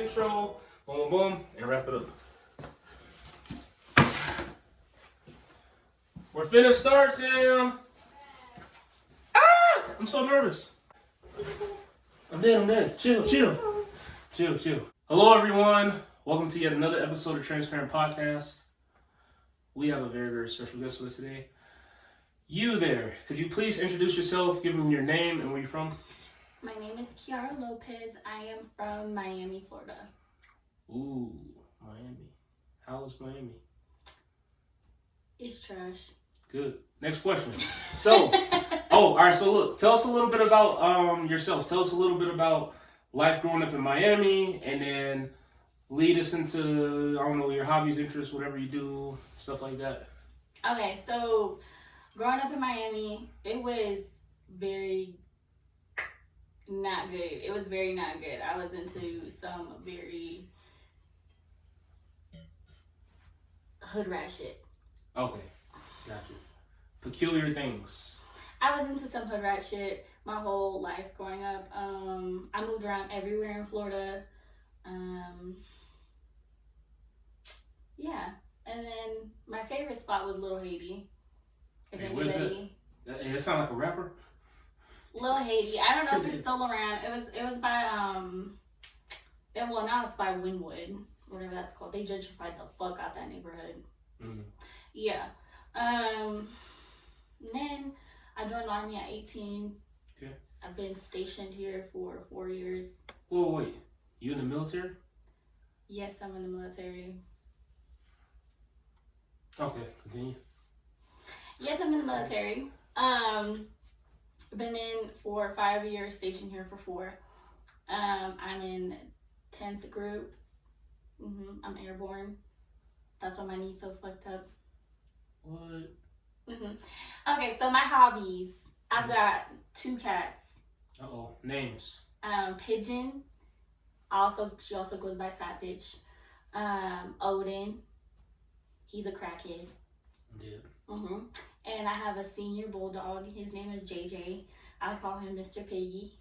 intro, boom, boom, boom, and wrap it up. We're finna start, Sam. Ah! I'm so nervous. I'm dead. Chill. Hello, everyone. Welcome to yet another episode of Transparent Podcast. We have a very, very special guest with us today. You there, could you please introduce yourself, give them your name and where you're from? My name is Kiara Lopez. I am from Miami, Florida. Ooh, Miami. How is Miami? It's trash. Good. Next question. So, all right. So look, tell us a little bit about yourself. Tell us a little bit about life growing up in Miami, and then lead us into, I don't know, your hobbies, interests, whatever you do, stuff like that. Okay, so growing up in Miami, it was very not good. It was very not good. I was into some very hood rat shit. Okay, got you. Peculiar things. I was into some hood rat shit my whole life growing up. I moved around everywhere in Florida. Yeah. And then my favorite spot was Little Haiti. If Hey, what is it? It sound like a rapper? Little Haiti. I don't know if it's still around. It was by well, now it's by Wynwood, whatever that's called. They gentrified the fuck out that neighborhood. Mm-hmm. Yeah. Then I joined the Army at 18. Okay. I've been stationed here for 4 years. Whoa, wait. You in the military? Yes, I'm in the military. Okay, continue. Yes, I'm in the military. Been in for 5 years, stationed here for 4. I'm in 10th group. I'm airborne. That's why my knee's so fucked up. What? Okay, so my hobbies. I've got 2 cats. Uh-oh. Names. Pigeon. She also goes by Fat Bitch. Odin. He's a crackhead. Yeah. And I have a senior bulldog. His name is JJ. I call him Mr. Piggy.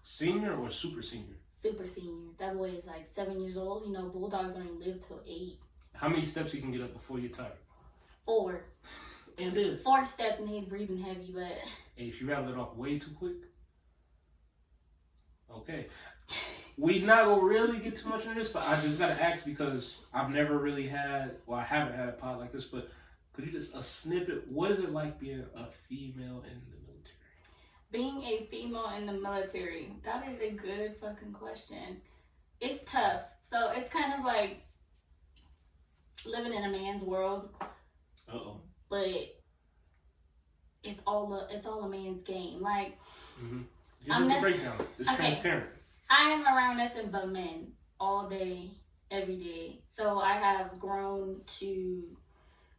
Senior or super senior? Super senior. That boy is like 7 years old. You know, bulldogs don't even live till 8. How many steps you can get up before you're tired? 4. And then 4 steps and he's breathing heavy, but... Hey, if you rattle it off way too quick. Okay. We not gonna really get too much into this, but I just gotta ask because I've never really had, I haven't had a pod like this, but could you just a snippet? What is it like being a female in the military? Being a female in the military, that is a good fucking question. It's tough. So it's kind of like living in a man's world. Uh-oh. But it's all a man's game. Like, Give us the breakdown. It's transparent. I'm around nothing but men all day, every day. So I have grown to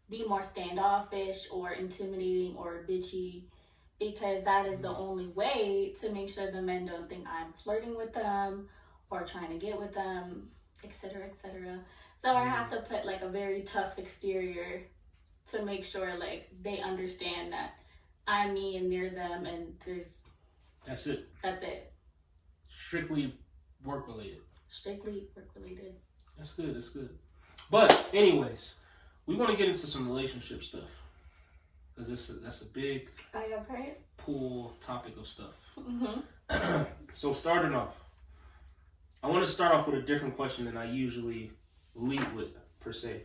be more standoffish or intimidating or bitchy because that is the only way to make sure the men don't think I'm flirting with them or trying to get with them, etc., etc. So I have to put like a very tough exterior to make sure like they understand that I'm me and they're them, and That's it. Strictly work related. That's good. But anyways, we want to get into some relationship stuff because that's a big pool topic of stuff. So starting off, I want to start off with a different question than I usually lead with per se.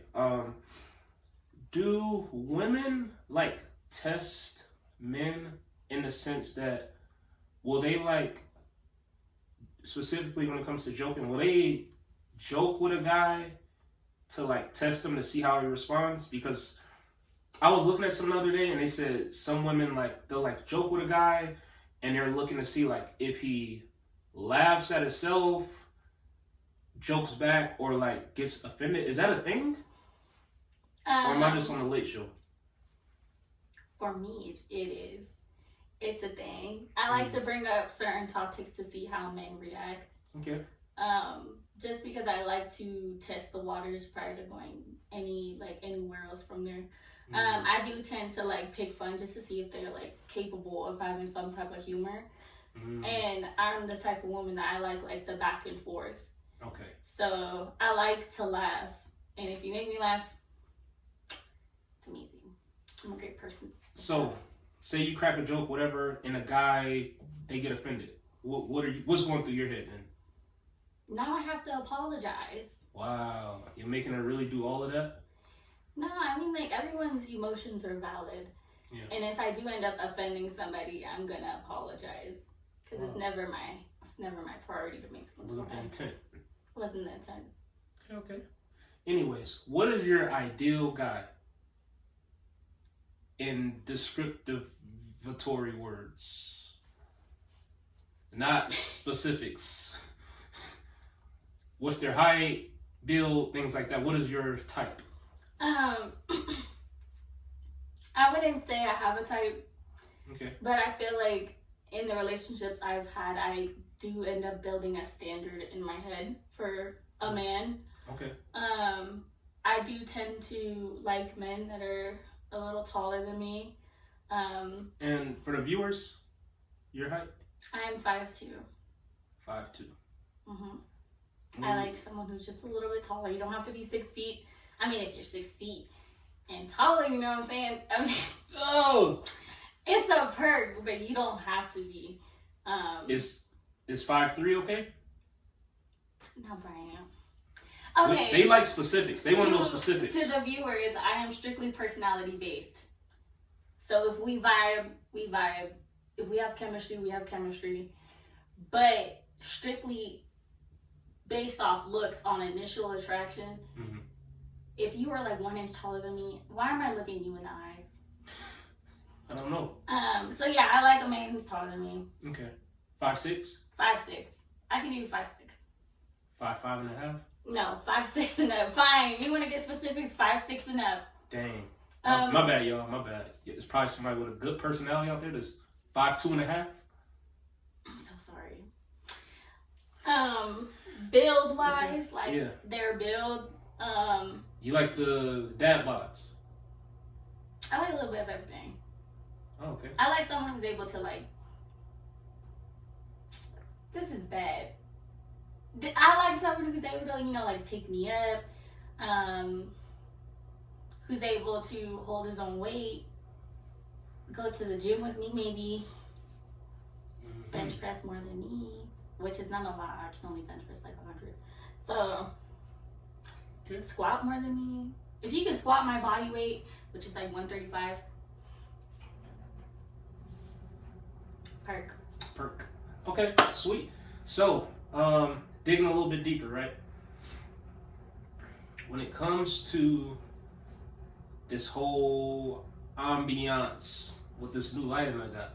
Do women like test men in the sense that will they like, specifically when it comes to joking, will they joke with a guy to like test him to see how he responds? Because I was looking at some the other day and they said some women like they'll like joke with a guy and they're looking to see like if he laughs at himself, jokes back, or like gets offended. Is that a thing? Or am I just on the late show? For me, it is. It's a thing. I like to bring up certain topics to see how men react. Okay. Just because I like to test the waters prior to going anywhere else from there. I do tend to like pick fun just to see if they're like capable of having some type of humor. And I'm the type of woman that I like the back and forth. Okay. So I like to laugh, and if you make me laugh, it's amazing. I'm a great person. So, say you crack a joke, whatever, and a guy they get offended. What's going through your head then? Now I have to apologize. Wow, you're making her really do all of that? No, I mean like everyone's emotions are valid, Yeah. and if I do end up offending somebody, I'm gonna apologize because it's never my priority to make someone. Wasn't the intent. Wasn't the intent. Okay. Anyways, what is your ideal guy? In descriptivatory words, not specifics. What's their height, build, things like that? What is your type? I wouldn't say I have a type. Okay. But I feel like in the relationships I've had, I do end up building a standard in my head for a man. Okay. I do tend to like men that are a little taller than me. And for the viewers, your height? I'm 5'2". 5'2". I like someone who's just a little bit taller. You don't have to be 6 feet. I mean, if you're 6 feet and taller, you know what I'm saying? I mean, oh, it's a perk, but you don't have to be. Is 5'3" okay? No, Brian. Okay. They like specifics. They want to know specifics. To the viewers, I am strictly personality based. So if we vibe, we vibe. If we have chemistry, we have chemistry. But strictly based off looks on initial attraction, if you are like 1 inch taller than me, why am I looking you in the eyes? I don't know. So yeah, I like a man who's taller than me. Okay. 5'6"? 5'6". I can do 5'6". 5'5.5"? No, 5'6" and up. Fine. You want to get specifics? 5'6" and up. Dang. My bad, y'all. My bad. It's probably somebody with a good personality out there that's 5'2.5". I'm so sorry. Build wise, their build. You like the dad bods? I like a little bit of everything. Oh, okay. I like someone who's able to like. This is bad. I like someone who's able to, like pick me up. Who's able to hold his own weight. Go to the gym with me, maybe. Bench press more than me, which is not a lot. I can only bench press like 100. So, squat more than me. If you can squat my body weight, which is like 135. Perk. Okay, sweet. So, digging a little bit deeper, right? When it comes to this whole ambiance with this new lighting I got,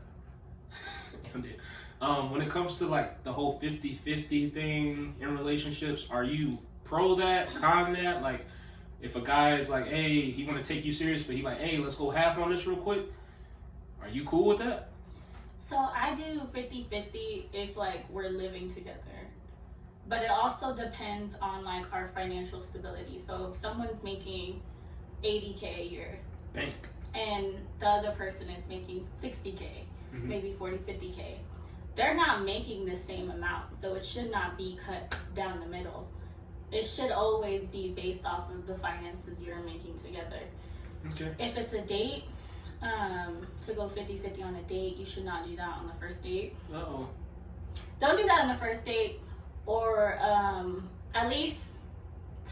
when it comes to like the whole 50-50 thing in relationships, are you pro that, con that? Like, if a guy is like, hey, he want to take you serious, but he like, hey, let's go half on this real quick. Are you cool with that? So I do 50-50 if like we're living together. But it also depends on like our financial stability. So if someone's making $80K a year, bank, and the other person is making $60K, maybe $40-50K, they're not making the same amount. So it should not be cut down the middle. It should always be based off of the finances you're making together. Okay. If it's a date, to go 50-50 on a date, you should not do that on the first date. Uh-oh. Don't do that on the first date, or at least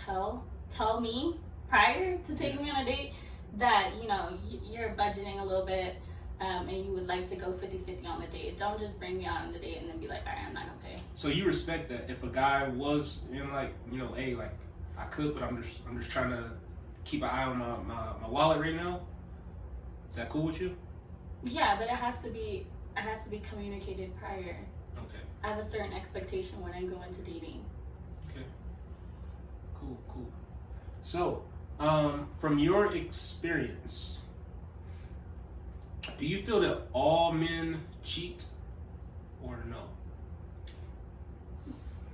tell me prior to taking me on a date that you're budgeting a little bit, and you would like to go 50-50 on the date. Don't just bring me out on the date and then be like, all right, I'm not gonna pay. So you respect that if a guy was like, hey, like I could, but I'm just trying to keep an eye on my wallet right now. Is that cool with you? Yeah, but it has to be communicated prior. Okay. I have a certain expectation when I go into dating. Okay. Cool. So, from your experience, do you feel that all men cheat or no?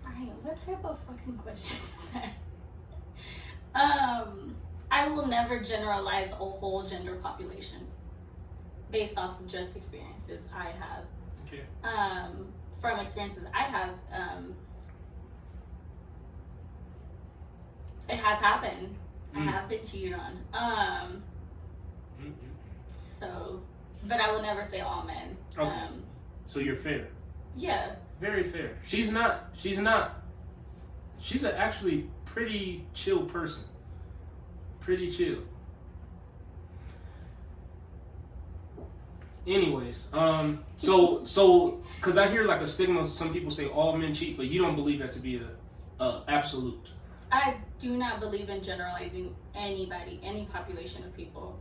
Brian, what type of fucking question is that? I will never generalize a whole gender population based off of just experiences I have. Okay. From experiences I have, It has happened. I have been cheated on. So, but I will never say all men. Okay. So you're fair. Yeah. Very fair. She's not. She's an actually pretty chill person. Pretty chill. Anyways, so, because I hear like a stigma, some people say all men cheat, but you don't believe that to be a absolute. I do not believe in generalizing anybody, any population of people.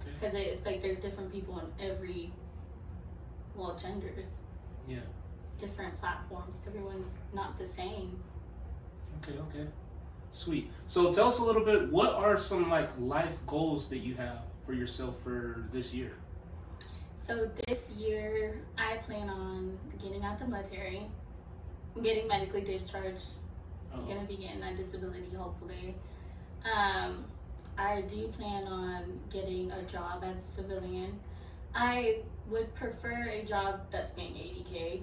Because it's like there's different people in every, genders. Yeah. Different platforms. Everyone's not the same. Okay. Sweet. So tell us a little bit, what are some like life goals that you have for yourself for this year? So this year, I plan on getting out the military, getting medically discharged. I'm going to be getting that disability, hopefully. I do plan on getting a job as a civilian. I would prefer a job that's paying $80K,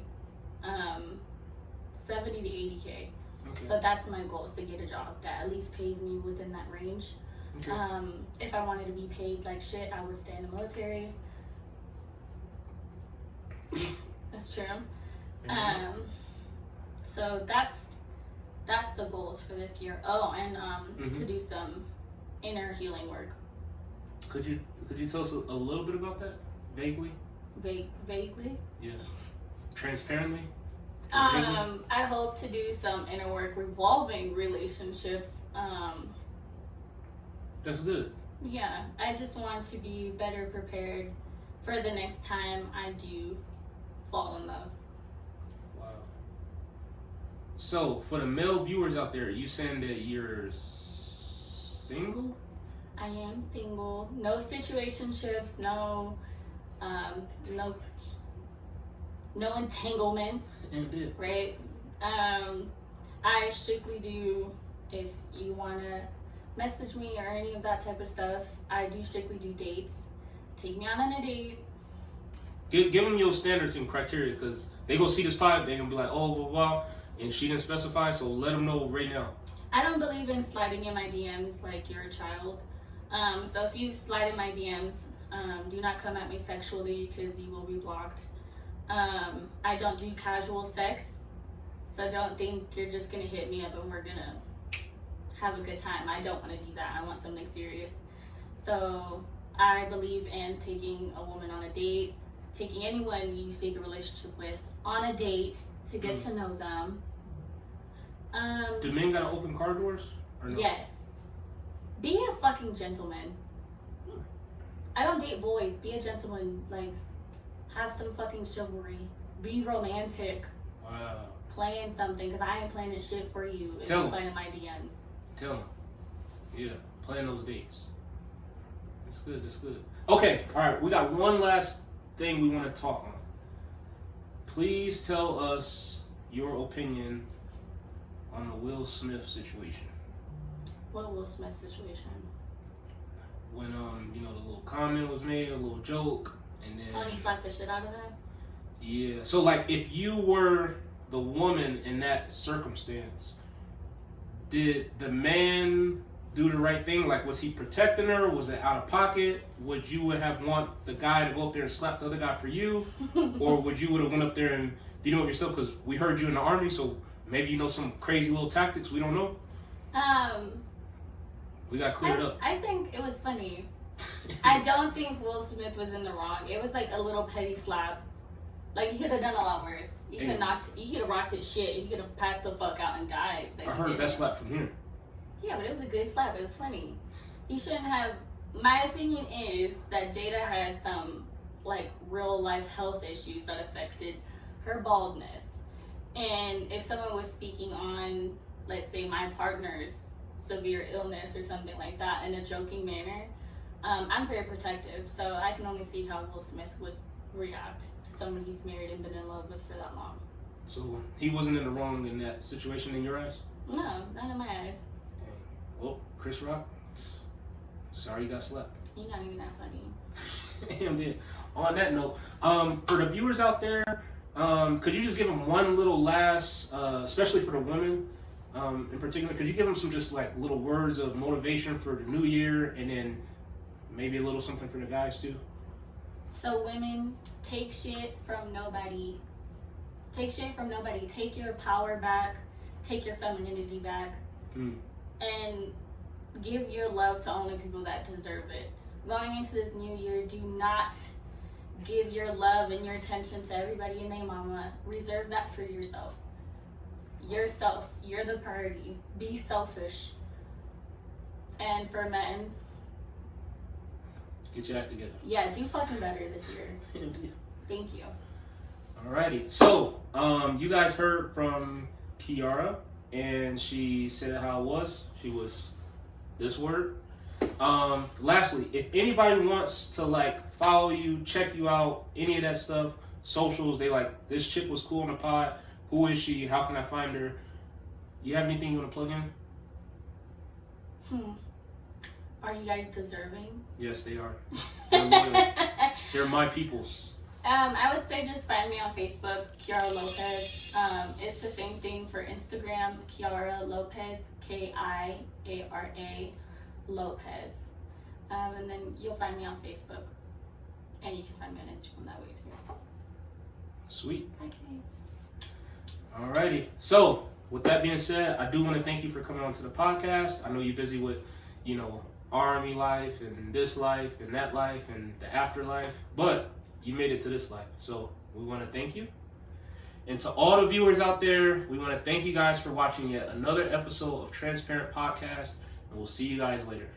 70 to $80K. Okay. So that's my goal, is to get a job that at least pays me within that range. Okay. If I wanted to be paid like shit, I would stay in the military. That's true. So that's the goals for this year. Oh, and to do some inner healing work. Could you tell us a little bit about that, vaguely? Vaguely. Yeah. Transparently. I hope to do some inner work revolving relationships. That's good. Yeah, I just want to be better prepared for the next time I do fall in love. Wow. So, for the male viewers out there, you saying that you're single? I am single. No situationships. No entanglements. Indeed. Right? I strictly do, if you want to message me or any of that type of stuff, I do strictly do dates. Take me out on a date. Give them your standards and criteria, because they go see this pod, they're going to be like, oh, blah, blah, and she didn't specify, so let them know right now. I don't believe in sliding in my DMs like you're a child. So if you slide in my DMs, do not come at me sexually, because you will be blocked. I don't do casual sex, so don't think you're just going to hit me up and we're going to have a good time. I don't want to do that. I want something serious. So I believe in taking a woman on a date, taking anyone you seek a relationship with on a date to get to know them. Do men got to open car doors? Or no? Yes. Be a fucking gentleman. I don't date boys. Be a gentleman. Like, have some fucking chivalry. Be romantic. Wow. Plan something, because I ain't planning shit for you if you slide in my DMs. Tell them. Yeah, plan those dates. That's good. Okay, all right, we got one last thing we want to talk on. Please tell us your opinion on the Will Smith situation. What Will Smith situation? When the little comment was made, a little joke, and then he slapped the shit out of him? Yeah. So like, if you were the woman in that circumstance, did the man do the right thing? Like, was he protecting her? Was it out of pocket? Would you have want the guy to go up there and slap the other guy for you? Or would you would have went up there and beat him up yourself? Because we heard you in the army, so maybe you know some crazy little tactics we don't know. We got cleared up. I think it was funny. I don't think Will Smith was in the wrong. It was like a little petty slap. Like, he could have done a lot worse. He could have rocked his shit. He could have passed the fuck out and died. I heard that slap from here. Yeah, but it was a good slap. It was funny. He shouldn't have. My opinion is that Jada had some, like, real life health issues that affected her baldness. And if someone was speaking on, let's say, my partner's severe illness or something like that in a joking manner, I'm very protective. So I can only see how Will Smith would react to someone he's married and been in love with for that long. So he wasn't in the wrong in that situation in your eyes? No, not in my eyes. Dang. Well, Chris Rock, sorry you got slapped. You're not even that funny. Damn, dude. On that note, for the viewers out there, could you just give them one little last, especially for the women, in particular, could you give them some just like little words of motivation for the new year, and then maybe a little something for the guys too? So women, take shit from nobody. Take shit from nobody. Take your power back. Take your femininity back. And give your love to only people that deserve it. Going into this new year, do not give your love and your attention to everybody and their mama. Reserve that for yourself. Yourself. You're the priority. Be selfish. And for men, get your act together. Yeah, do fucking better this year. Thank you. Alrighty. So, you guys heard from Kiara, and she said it how it was. She was this word. Lastly, if anybody wants to like follow you, check you out, any of that stuff, socials, they like, this chick was cool on the pod. Who is she? How can I find her? You have anything you want to plug in? Are you guys deserving? Yes, they are. They're my peoples. I would say just find me on Facebook, Kiara Lopez. It's the same thing for Instagram, Kiara Lopez, Kiara Lopez. And then you'll find me on Facebook. And you can find me on Instagram that way too. Sweet. Okay. Alrighty. So, with that being said, I do want to thank you for coming on to the podcast. I know you're busy with, Army life and this life and that life and the afterlife, but you made it to this life. So, we want to thank you. And to all the viewers out there, we want to thank you guys for watching yet another episode of Transparent Podcast, and we'll see you guys later.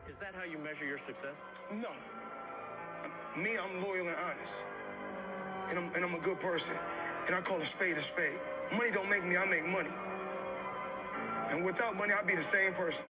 Is that how you measure your success? No. Me, I'm loyal and honest. And I'm a good person. And I call a spade a spade. Money don't make me, I make money. And without money, I'd be the same person.